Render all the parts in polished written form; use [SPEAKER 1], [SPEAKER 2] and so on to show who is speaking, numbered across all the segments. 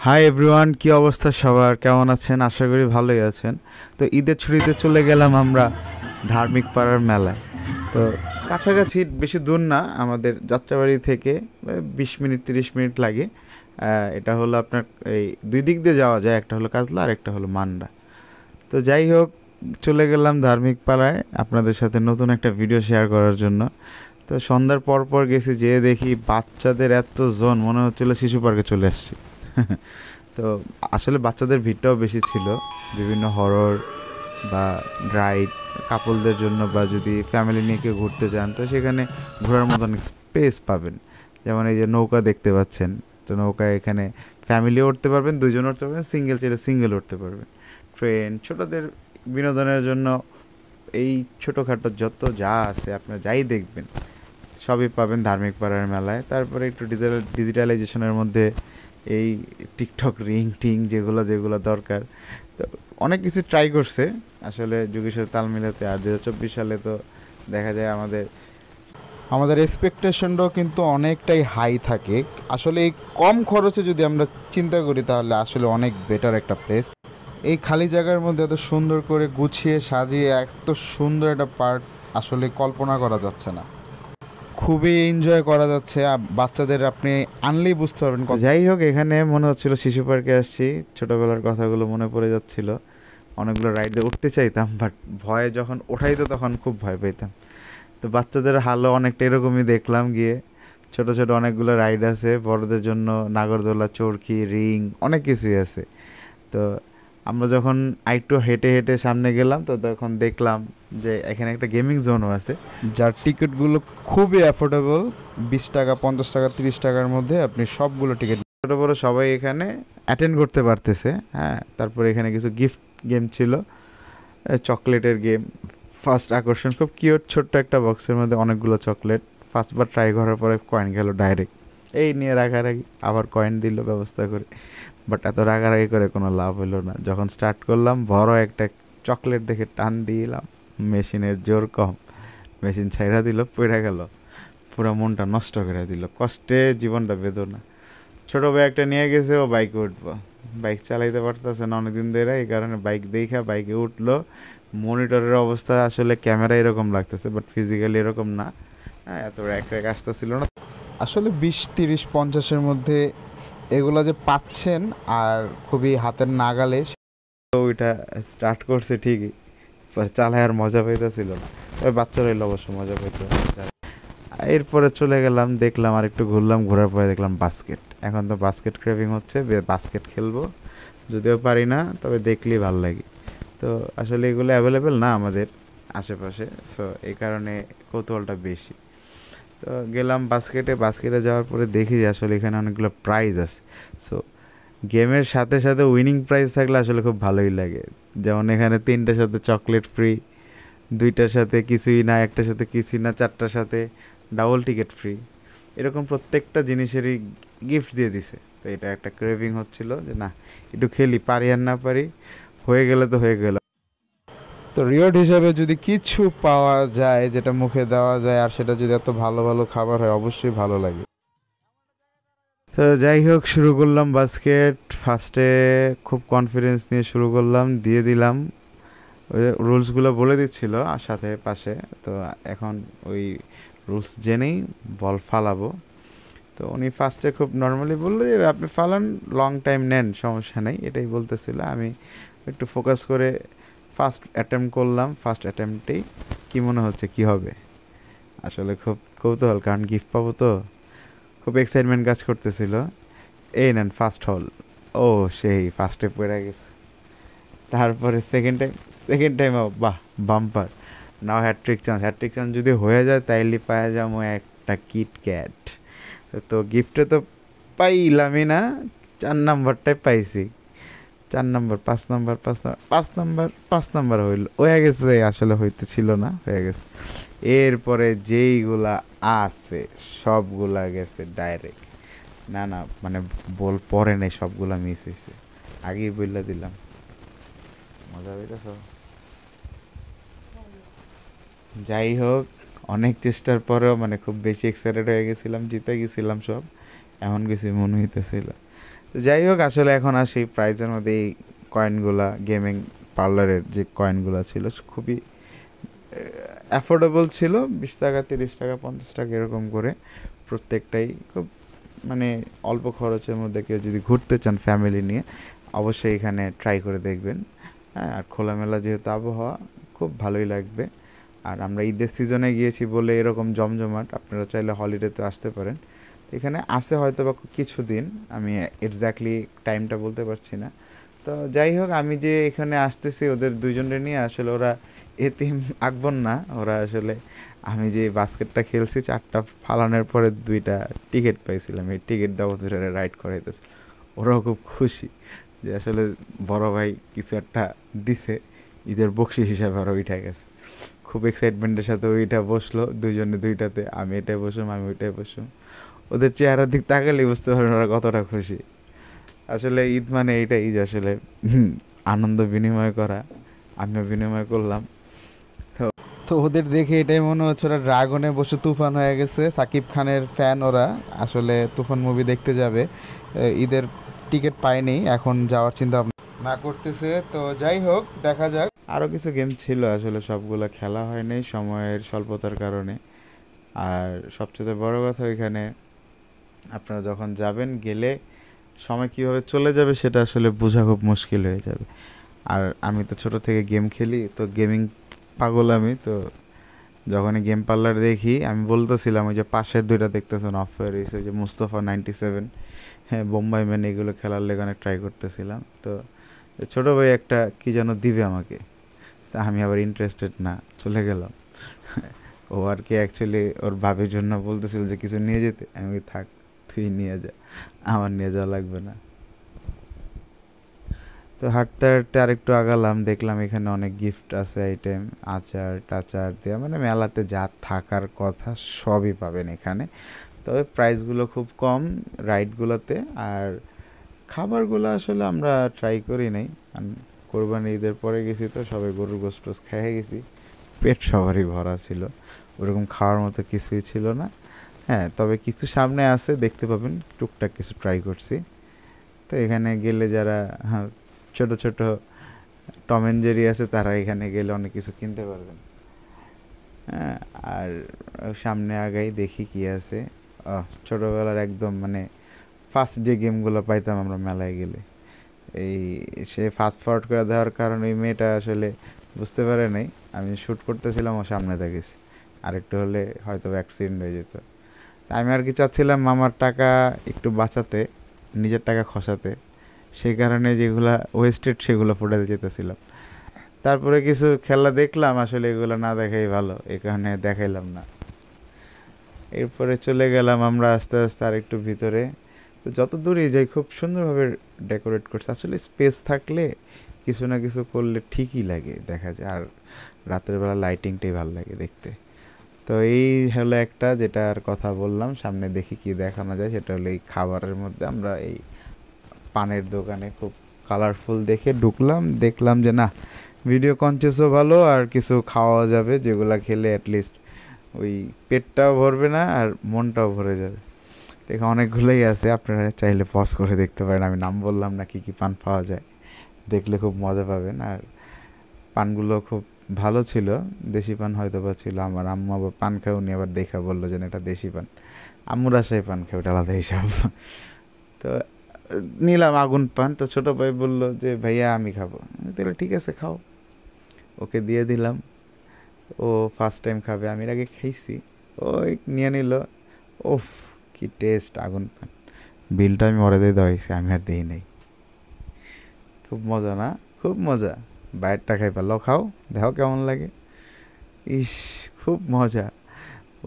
[SPEAKER 1] Hi everyone, কি অবস্থা সবার? কেমন আছেন? আশা করি ভালোই আছেন। তো ঈদের ছুটিতে চলে গেলাম আমরা ধার্মিক পাড়ার মেলায়। তো কাছাকাছি, বেশি দূর না, আমাদের যাত্রাবাড়ি থেকে 20 মিনিট 30 মিনিট লাগে। এটা হলো আপনার এই দুই দিক দিয়ে যাওয়া যায়, একটা হলো কাজলা আর একটা হলো মান্ডা। তো যাই হোক, চলে গেলাম ধার্মিক পাড়ায় আপনাদের সাথে নতুন একটা ভিডিও শেয়ার করার জন্য। তো সন্ধ্যার পর পর গেছি, যেয়ে দেখি বাচ্চাদের এত জন, মনে হচ্ছিল শিশু পার্কে চলে আসছি। তো আসলে বাচ্চাদের ভিড়টাও বেশি ছিল, বিভিন্ন হরর বা রাইড, কাপলদের জন্য বা যদি ফ্যামিলি নিয়ে কেউ ঘুরতে যান তো সেখানে ঘোরার মতন স্পেস পাবেন। যেমন এই যে নৌকা দেখতে পাচ্ছেন, তো নৌকায় এখানে ফ্যামিলিও উঠতে পারবেন, দুজন উঠতে পারবেন, সিঙ্গেল চাইলে সিঙ্গেল উঠতে পারবেন। ট্রেন, ছোটদের বিনোদনের জন্য এই ছোটোখাটো যত যা আছে আপনারা যাই দেখবেন সবই পাবেন ধার্মিক পাড়ার মেলায়। তারপরে একটু ডিজিটালাইজেশনের মধ্যে এই টিকটক রিং টিং যেগুলো যেগুলো দরকার, তো অনেক কিছু ট্রাই করছে আসলে যুগের সাথে তাল মিলাতে। আর 2024 সালে তো দেখা যায় আমাদের আমাদের এক্সপেকটেশনটাও কিন্তু অনেকটাই হাই থাকে। আসলে এই কম খরচে যদি আমরা চিন্তা করি তাহলে আসলে অনেক বেটার একটা প্লেস। এই খালি জায়গার মধ্যে এত সুন্দর করে গুছিয়ে সাজিয়ে এত সুন্দর একটা পার্ক আসলে কল্পনা করা যাচ্ছে না। খুবই এনজয় করা যাচ্ছে, বাচ্চাদের আপনি আনলেই বুঝতে পারবেন। যাই হোক, এখানে মনে হচ্ছিল শিশু পার্কে আসছি, ছোটোবেলার কথাগুলো মনে পড়ে যাচ্ছিল। অনেকগুলো রাইডে উঠতে চাইতাম, বাট ভয়ে যখন ওঠাইতো তখন খুব ভয় পেতাম। তো বাচ্চাদের হালও অনেকটা এরকমই দেখলাম গিয়ে। ছোট ছোট অনেকগুলো রাইড আছে, বড়দের জন্য নাগরদোলা, চরকি, রিং, অনেক কিছুই আছে। তো আমরা যখন আরেকটু হেঁটে হেঁটে সামনে গেলাম তো তখন দেখলাম যে এখানে একটা গেমিং জোনও আছে, যার টিকিটগুলো খুবই অ্যাফোর্ডেবল। 20 টাকা, 50 টাকা, 30 টাকার মধ্যে আপনি সবগুলো টিকিট, ছোটো বড়ো সবাই এখানে অ্যাটেন্ড করতে পারতেছে। হ্যাঁ, তারপরে এখানে কিছু গিফট গেম ছিল, চকলেটের গেম। ফার্স্ট আকর্ষণ, খুব কিউট ছোট্ট একটা বক্সের মধ্যে অনেকগুলো চকলেট। ফার্স্টবার ট্রাই করার পরে কয়েন গেল ডাইরেক্ট, এই নিয়ে রাখারাখি, আবার কয়েন দিল ব্যবস্থা করে। বাট এত রাগারাগি করে কোনো লাভ হলো না। যখন স্টার্ট করলাম, বড় একটা চকলেট দেখে টান দিলাম, মেশিনের জোর কম, মেশিন ছাইড়া দিল, পড়ে গেল, পুরো মনটা নষ্ট করে দিল, কষ্টে জীবনটা বেদনা। ছোটো ভাই একটা নিয়ে গেছে, ও বাইকে উঠবো, বাইক চালাইতে পারতেছে না অনেকদিন ধরে, এই কারণে বাইক দেখা বাইকে উঠলো। মনিটরের অবস্থা আসলে ক্যামেরা এরকম লাগতেছে, বাট ফিজিক্যালি এরকম না। হ্যাঁ, এত র্যাক র্যাক আসতেছিল না আসলে। 20, 30, 50-এর মধ্যে এগুলো যে পাচ্ছেন আর খুবই হাতের নাগালে। তো ওইটা স্টার্ট করছে ঠিকই, চালায় আর মজা পাইতেছিল না। তবে বাচ্চারা এলো অবশ্য মজা পাইতো। এরপরে চলে গেলাম, দেখলাম আর একটু ঘুরলাম, ঘোরার পরে দেখলাম বাস্কেট। এখন তো বাস্কেট ক্রেভিং হচ্ছে, বাস্কেট খেলবো, যদিও পারি না, তবে দেখলেই ভালো লাগে। তো আসলে এগুলো অ্যাভেলেবেল না আমাদের আশেপাশে, সো এই কারণে কৌতূহলটা বেশি। তো গেলাম বাস্কেটে, বাস্কেটে যাওয়ার পরে দেখি যে আসলে এখানে অনেকগুলো প্রাইজ আছে। সো গেমের সাথে সাথে উইনিং প্রাইজ থাকলে আসলে খুব ভালোই লাগে। যেমন এখানে 3টার সাথে চকলেট ফ্রি, 2টার সাথে কিছুই না, একটার সাথে কিছুই না, 4টার সাথে ডাবল টিকিট ফ্রি, এরকম প্রত্যেকটা জিনিসেরই গিফট দিয়ে দিছে। তো এটা একটা ক্রেভিং হচ্ছিল যে না, একটু খেলি, পারি আর না পারি, হয়ে গেলে তো হয়ে গেল। তো রিওয়ার্ড হিসাবে যদি কিছু পাওয়া যায় যেটা মুখে দেওয়া যায়, আর সেটা যদি এত ভালো ভালো খাবার হয়, অবশ্যই ভালো লাগে। তো যাই হোক, শুরু করলাম বাস্কেট। ফার্স্টে খুব কনফিডেন্স নিয়ে শুরু করলাম, দিয়ে দিলাম। ওই রুলসগুলো বলে দিচ্ছিল আর সাথে পাশে, তো এখন ওই রুলস জেনেই বল ফালাবো। তো উনি ফার্স্টে খুব নর্মালি বললো যে আপনি ফালান, লং টাইম নেন, সমস্যা নেই, এটাই বলতেছিল। আমি একটু ফোকাস করে ফার্স্ট অ্যাটেম্প্ট করলাম। ফার্স্ট অ্যাটেম্পটেই কী মনে হচ্ছে কী হবে, আসলে খুব কৌতূহল, কারণ গিফট পাবো তো, খুব এক্সাইটমেন্ট কাজ করতেছিল। এই নেন ফার্স্ট হল। ও সেই ফার্স্টে পড়ে গেছে। তারপরে সেকেন্ড টাইম বাহ, বাম্পার, নাও হ্যাট্রিক চান্স। হ্যাট্রিক চান্স যদি হয়ে যায় তাইলে পাওয়া যাবো একটা কিটক্যাট। তো গিফটে তো পাইলামই না, 4 নাম্বারটাই পাইছি। 4 number, 5 number, 5 number, 5 number, 5 number হয়ে গেছে, আসলে হইতে ছিল না, হয়ে গেছে। এরপরে যেইগুলা আছে সবগুলা গেছে ডাইরেক্ট, না না মানে বল পরে নেই, সবগুলা মিস হয়েছে, আগেই বললা দিলাম। মজা হইতেছ? যাই হোক, অনেক চেষ্টার পরেও মানে খুব বেশি এক্সাইটেড হয়ে গেছিলাম, জিতে গেছিলাম সব, এমন কিছু মনে হইতেছিল। তো যাই হোক, আসলে এখন আসি প্রাইজের মধ্যে এই কয়েনগুলা, গেমিং পার্লারের যে কয়েনগুলো ছিল খুবই অ্যাফোর্ডেবল ছিল, 20 টাকা, 30 টাকা, 50 টাকা এরকম করে প্রত্যেকটাই। খুব মানে অল্প খরচের মধ্যে কেউ যদি ঘুরতে চান ফ্যামিলি নিয়ে, অবশ্যই এখানে ট্রাই করে দেখবেন। হ্যাঁ, আর খোলামেলা যেহেতু আবহাওয়া, খুব ভালোই লাগবে। আর আমরা ঈদের সিজনে গিয়েছি বলে এরকম জমজমাট, আপনারা চাইলে হলিডেতে আসতে পারেন। এখানে আসে হয়তো বা কিছুদিন, আমি এক্স্যাক্টলি টাইমটা বলতে পারছি না। তো যাই হোক, আমি যে এখানে আসতেছি ওদের দুইজনের নিয়ে, আসলে ওরা এতিম আকবর না, ওরা আসলে আমি যে বাস্কেটটা খেলছি 4টা ফালানোর পরে 2টা টিকিট পাইছিলাম, এই টিকিট দেওয়া ধরে রাইড করাইতেছে। ওরাও খুব খুশি যে আসলে বড় ভাই কিছু একটা দিছে, ঈদের বকশিস হিসাবে ওরা উঠে গেছে। খুব এক্সাইটমেন্টের সাথে ওইটা বসলো, দুইজনে দুইটাতে, আমি এটাই বসলাম, আমি ওইটাই বসলাম। ওদের চেহারার দিক তাকালেই বুঝতে পারবেন ওরা কতটা খুশি। আসলে ঈদ মানে এইটাই, ঈদ আসলে আনন্দ বিনিময় করা, আমিও বিনিময় করলাম। তো তো ওদের দেখে এটাই মনে হচ্ছে ওরা ড্রাগনে বসে তুফান হয়ে গেছে, সাকিব খানের ফ্যান ওরা। আসলে তুফান মুভি দেখতে যাবে, ঈদের টিকিট পায়নি, এখন যাওয়ার চিন্তা ভাবনা না করতেছে। তো যাই হোক, দেখা যাক। আরও কিছু গেম ছিল, আসলে সবগুলো খেলা হয়নি সময়ের স্বল্পতার কারণে। আর সবচেয়ে বড় কথা, ওইখানে আপনারা যখন যাবেন, গেলে সময় কীভাবে চলে যাবে সেটা আসলে বোঝা খুব মুশকিল হয়ে যাবে। আর আমি তো ছোট থেকে গেম খেলি, তো গেমিং পাগল আমি। তো যখনই গেম পার্লার দেখি, আমি বলতেছিলাম ওই যে পাশের দুইটা দেখতেছেন অফ হয়ে রয়েছে, ওই যে মুস্তফা 97, হ্যাঁ, বোম্বাই ম্যান, এগুলো খেলার লেগে অনেক ট্রাই করতেছিলাম। তো ছোটো ভাই একটা কী যেন দিবে আমাকে, তা আমি আবার ইন্টারেস্টেড না, চলে গেলাম। ও আর কি অ্যাকচুয়ালি ওর ভাবির জন্য বলতেছিল যে কিছু নিয়ে যেতে, আমি বলি, থাক তুই নিয়ে যা, আমার নিয়ে যাওয়া লাগবে না। তো হাঁটতে হাঁটতে আরেকটু আগালাম, দেখলাম এখানে অনেক গিফট আছে, আইটেম, আচার টাচার দেওয়া, মানে মেলাতে যা থাকার কথা সবই পাবেন এখানে। তবে প্রাইসগুলো খুব কম রাইডগুলোতে। আর খাবারগুলো আসলে আমরা ট্রাই করি নাই, কারণ কোরবানি ঈদের পরে গেছি, তো সবাই গরুর গোশত টোস্ট খেয়ে গেছি, পেট সবারই ভরা ছিল, ওরকম খাওয়ার মতো কিছুই ছিল না। হ্যাঁ, তবে কিছু সামনে আছে, দেখতে পাবেন, টুকটাক কিছু ট্রাই করছি। তো এখানে গেলে যারা, হ্যাঁ, ছোট ছোট টম অ্যান্ড জেরি আছে, তারা এখানে গেলে অনেক কিছু কিনতে পারবেন। হ্যাঁ, আর সামনে আগাই দেখি কি আছে। ছোটোবেলার একদম মানে ফার্স্ট যে গেমগুলো পাইতাম আমরা মেলায় গেলে, এই সে ফাস্ট ফরওয়ার্ড করে দেওয়ার কারণে ওই মেয়েটা আসলে বুঝতে পারে নাই আমি শ্যুট করতেছিলাম, ও সামনে দেখেছি, আরেকটু হলে হয়তো অ্যাক্সিডেন্ট হয়ে যেত। আমি আর কি চাচ্ছিলাম মামার টাকা একটু বাঁচাতে, নিজের টাকা খসাতে, সেই কারণে যেগুলা ওয়েস্টেড সেগুলো ফোটাতে যেতেছিলাম। তারপরে কিছু খেলা দেখলাম, আসলে এগুলো না দেখাই ভালো, এই কারণে দেখাইলাম না। এরপরে চলে গেলাম আমরা আস্তে আস্তে আর একটু ভিতরে। তো যত দূরেই যাই খুব সুন্দরভাবে ডেকোরেট করছে, আসলে স্পেস থাকলে কিছু না কিছু করলে ঠিকই লাগে, দেখা যায়। আর রাতের বেলা লাইটিংটাই ভালো লাগে দেখতে। তো এই হলো একটা, যেটার কথা বললাম, সামনে দেখি কি দেখানো যায়। সেটা হলো এই খাবারের মধ্যে আমরা এই পানের দোকানে খুব কালারফুল দেখে ঢুকলাম, দেখলাম যে না, ভিডিও কনসেপ্টও ভালো, আর কিছু খাওয়া যাবে যেগুলো খেলে অ্যাটলিস্ট ওই পেটটাও ভরবে না আর মনটাও ভরে যাবে। দেখে অনেকগুলোই আছে, আপনারা চাইলে পজ করে দেখতে পারেন, আমি নাম বললাম না, কী কী পান পাওয়া যায়, দেখলে খুব মজা পাবেন। আর পানগুলো খুব ভালো ছিল, দেশি পান হয়তো বা ছিল। আমার আম্মু আবার পান খায়, উনি আবার দেখা বললো যে এটা দেশি পান, আম্মুর আশায় পান খায়, ওটা আলাদা হিসাব। তো নিলাম আগুন পান। তো ছোটো ভাই বললো যে ভাইয়া আমি খাবো, তাহলে ঠিক আছে খাও, ওকে দিয়ে দিলাম। ও ফার্স্ট টাইম খাবে, আমি এর আগে খাইছি, ওই নিয়ে নিল। ওফ, কি টেস্ট আগুন পান! বিলটা আমি ওরে দিয়ে দেওয়া হয়েছে, আমি আর দিই নাই। খুব মজা না? খুব মজা। বাইরটা খাই পারলো, খাও, দেখো কেমন লাগে। ইস, খুব মজা।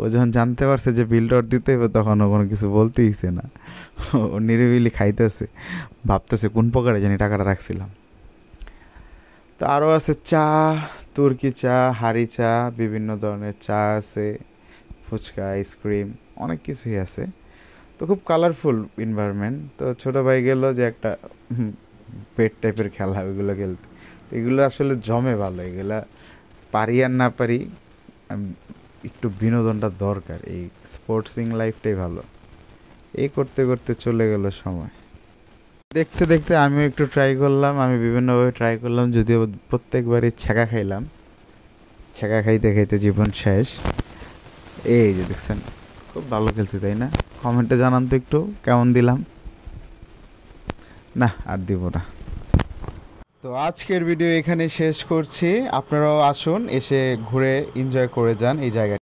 [SPEAKER 1] ও যখন জানতে পারছে যে বিলটা ওর দিতে হবে, তখন ও কোনো কিছু বলতেইছে না, ও নিরিবিলি খাইতেছে, ভাবতেছে কোন পকেটে জানি টাকাটা রাখছিলাম। তো আরও আছে চা, তুর্কি চা, হাঁড়ি চা, বিভিন্ন ধরনের চা আছে, ফুচকা, আইসক্রিম, অনেক কিছুই আছে। তো খুব কালারফুল এনভায়রনমেন্ট। তো ছোটো ভাই গেল যে একটা পেট টাইপের খেলা, ওইগুলো খেলতে। তো এগুলো আসলে জমে ভালো, এগুলা পারি আর না পারি, একটু বিনোদনটা দরকার, এই স্পোর্টসিং লাইফটাই ভালো। এই করতে করতে চলে গেল সময়। দেখতে দেখতে আমিও একটু ট্রাই করলাম, আমি বিভিন্নভাবে ট্রাই করলাম, যদিও প্রত্যেকবারই ছ্যাঁকা খাইলাম। ছ্যাঁকা খাইতে খাইতে জীবন শেষ। এই যে দেখছেন, খুব ভালো খেলছি তাই না? কমেন্টে জানান তো একটু কেমন দিলাম। না আর দিব না। তো আজকের ভিডিও এখানে শেষ করছি। আপনারাও আসুন, এসে ঘুরে এনজয় করে যান এই জায়গাটা।